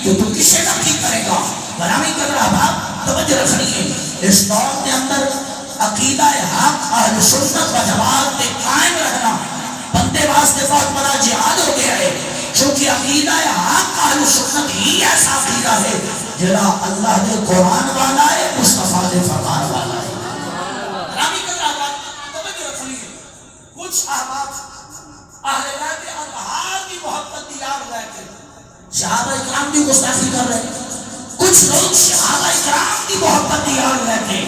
تو تو کسے نقی کرے گا؟ غلامی کر رہا باپ توجہ رکھنی ہے۔ اس دور کے اندر عقیدہ حق اہل سنت و جماعت کے قائم رہنا بندے واسطے بہت بڑا جہاد ہو گیا ہے، چونکہ عقیدہ حق اہل سنت ہی ایسا عقیدہ ہے جڑا اللہ نے قرآن والا ہے، مصطفیٰ نے فرمان والا ہے۔ غلامی کر رہا باپ توجہ رکھنی ہے۔ کچھ احباب اہل بیت اطہار کی محبت کی یاد رہ کے صحابہ اکرام کی گستاخی کر رہے ہیں، کچھ لوگ صحابہ اکرام کی محبت کی یاد رہ کے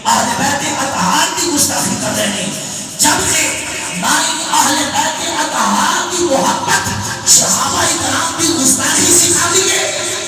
اہل بیت اطہار کی گستاخی کر رہے ہیں، جبکہ نہ اہل بیت اطہار کی محبت صحابہ اکرام کی گستاخی سکھا دیے،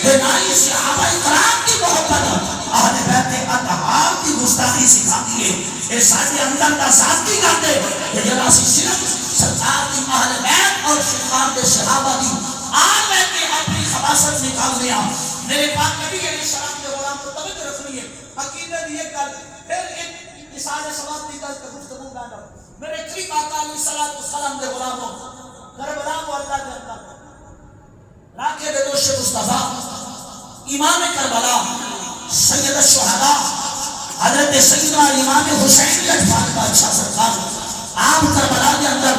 نہ ہی صحابہ اکرام کی محبت اہل بیت اطہار کی گستاخی سکھا دیے۔ یہ سارے اندر کا ذاتی کرتے کہ جب اسی صرف سرکار کی اہل بیت اور سرکار کے صحابہ کی آن میں کے اپنی خباثت نکال دیا۔ میرے پاک نبی علیہ السلام کے غلام کو توجہ رکھنی ہے، عقیدہ یہ کر پھر ایک اصحاب ثواب نکل کے گفتگو لانا۔ میرے قریب آقا علیہ السلام کے غلاموں کربلا کو اللہ کے اندر راکے بے دوش مصطفیٰ امام کربلا سید الشہداء حضرت سیدنا امام حسین لجپال بادشاہ سرکار آپ کربلا کے اندر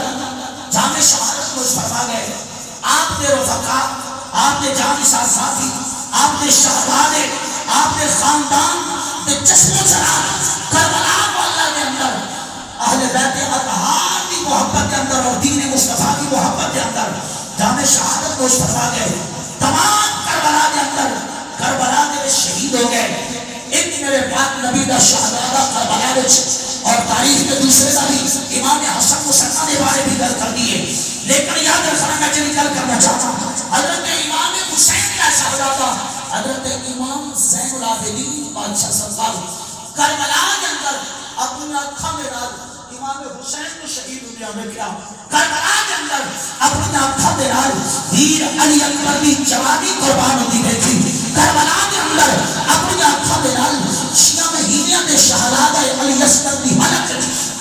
جامع شہادت کو فرما گئے۔ آپ نے رفقا، آپ نے جان ساتھی، آپ نے شہزادے، آپ نے خاندان نے جشن و جلال کربلا کو اللہ کے اندر اہل بیت اطہار کی محبت کے اندر اور دین مصطفیٰ کی محبت کے اندر جامع شہادت کو فرما گئے۔ تمام کربلا کے اندر کربلا کے شہید ہو گئے۔ ایک میرے پاک نبی دا شہزادہ کربلا وچ اور تاریخ کے دوسرے کا بھی امام حسن مسلمہ نے بارے بھی در کر دیے، لیکن یاد رکھنا میں جنہی کر کرنا چاہتا ہوں حضرت امام حسین کا شہزادہ حضرت امام زین العابدین بادشاہ سرکار کربلا کے اندر اپنی آنکھوں میں نال امام حسین کو شہید دنیا میں گیا۔ کربلا کے اندر اپنی آنکھوں میں نال ویر علی اکبر کی جوانی قربان ہوتی گئی تھی۔ کربلا کے اندر اپنی آنکھوں میں نال شیعہ مہینیاں نے شہزادہ علی اصغر کی حلق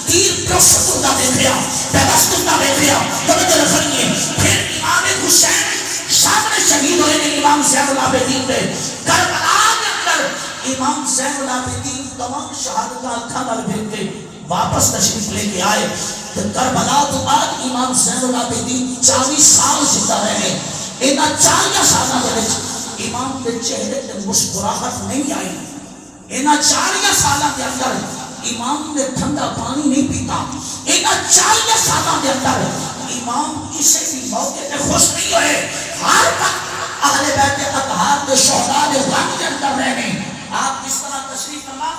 تیر پرست ہوتا دیکھیا، پیوست ہوتا دیکھیا۔ توجہ رکھنی ہے، پھر امام حسین سامنے شہید ہوئے نے امام زین العابدین نے۔ کربلا کے اندر امام زین العابدین تمام شہادتہ آنکھاں نال پھر کے واپس تشریف لے کے آئے۔ کربلا تو بعد امام زین العابدین 40 سال زندہ رہے۔ انہاں 40 سالوں کے وچ امام کے چہرے تے مسکراہٹ نہیں آئی۔ انہاں 40 سالوں کے اندر امام نے ٹھنڈا پانی نہیں پیتا۔ انہاں 40 سالوں کے اندر امام کسی بھی موقع پہ خوش نہیں ہوئے۔ ہر وقت اہل بیت اطہار کے شہداء کے غم کے اندر رہنے۔ آپ کس طرح تشریف فرما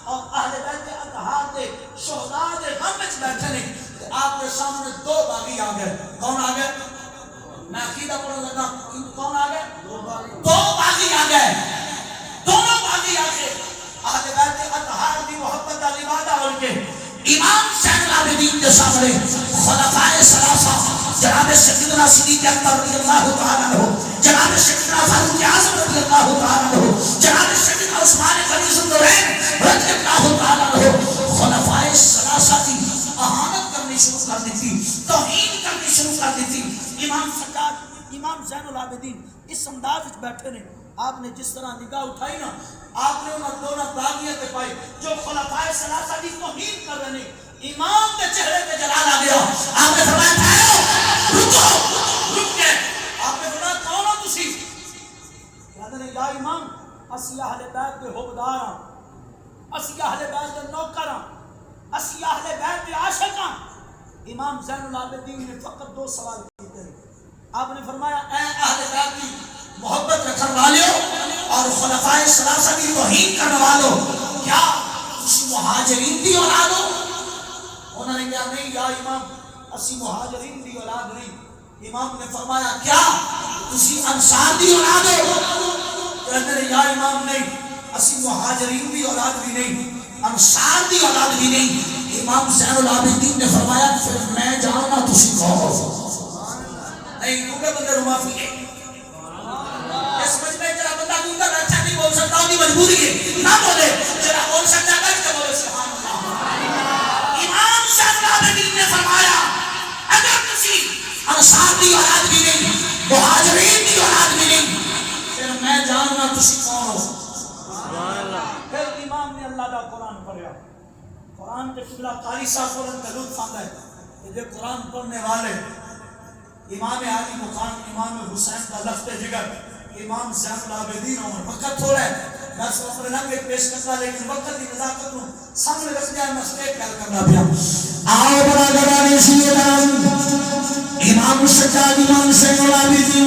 اور اہل بیت اطہار کے شہداء کے غم وچ بیٹھے نے، آپ کے سامنے دو باغی آ گئے۔ کون آ گئے؟ میں عقیدہ پڑھنے لگا، کون آ گئے؟ دو باغی آ گئے۔ دونوں باغی آ کے اہل بیت اطہار کی محبت کا لبادہ ان کے امام زین العابدین کے سامنے خلفائے ثلاثہ جناب سیدنا صدیق اکبر رضی اللہ تعالیٰ عنہ، جناب سیدنا فاروق اعظم رضی اللہ تعالیٰ عنہ، جناب سیدنا عثمان غنی ذوالنورین رضی اللہ تعالیٰ عنہ، خلفائے ثلاثہ کی اہانت کرنی شروع کر دی تھی، توہین کرنی شروع کر دی تھی۔ امام سجاد امام زین العابدین اس انداز وچ بیٹھے نے، آپ نے جس طرح نگاہ اٹھائی نا، آپ نے انہاں دونوں باغیوں کے پائے جو خلفائے ثلاثہ کی توہین کر رہے ہیں۔ امام کے چہرے پہ جلال آ گیا۔ آپ نے فرمایا ٹھہرو، رکو، رک گئے۔ آپ نے فرمایا کون ہو تسی؟ کہتے ہیں یا امام اسی اہل بیت کے حبدار ہاں، اسی اہل بیت کے نوکر ہاں، اسی اہل بیت کے عاشق ہاں۔ امام زین العابدین نے فقط دو سوال کیے تھے۔ آپ نے فرمایا اے اہل بیت کی محبت رکھنے والوں اور خلفائے ثلاثہ کی توہین کرنے والوں، کیا تسی مہاجرین دی اولاد ہو؟ انہوں نے کہا نہیں یا امام اسی مہاجرین دی اولاد نہیں۔ امام نے فرمایا کیا تسی انصار دی اولاد ہو؟ کہتے ہیں یا امام نہیں، اسی مہاجرین دی اولاد بھی نہیں، انصار دی اولاد بھی نہیں۔ امام زین العابدین نے فرمایا پھر میں جاننا تسی کون ہو؟ نہیں کیونکہ بندے رو معافی ہے، اس مجمع جرا بندہ دوں گا اچھا نہیں بول سکتا، انہی مجبوری ہے نہ بولے، جرا بول سکتا کچھ کے بولے سبحان اللہ۔ امام زین العابدین نے فرمایا اگر تسی انصار دی اولاد بھی نہیں، مہاجرین دی اولاد بھی نہیں، پھر جاننا تسی کون ہو. پھر امام نے اللہ دا قرآن پڑھیا. قرآن کے قبلہ قاری صاحب پڑھن کا لطف آتا ہے کہ جو قرآن پڑھنے والے امام علی مقام امام حسین کا لفظ جگر امام زین العابدین عمر وقت ہو رہا ہے میں سوچ رہا کہ پیش کرتا لیکن وقت کی نزاکت ہوں سامنے رکھ دیا میں سٹیک کل کرنا پیا. آؤ برادران اسلام امام سجاد امام زین العابدین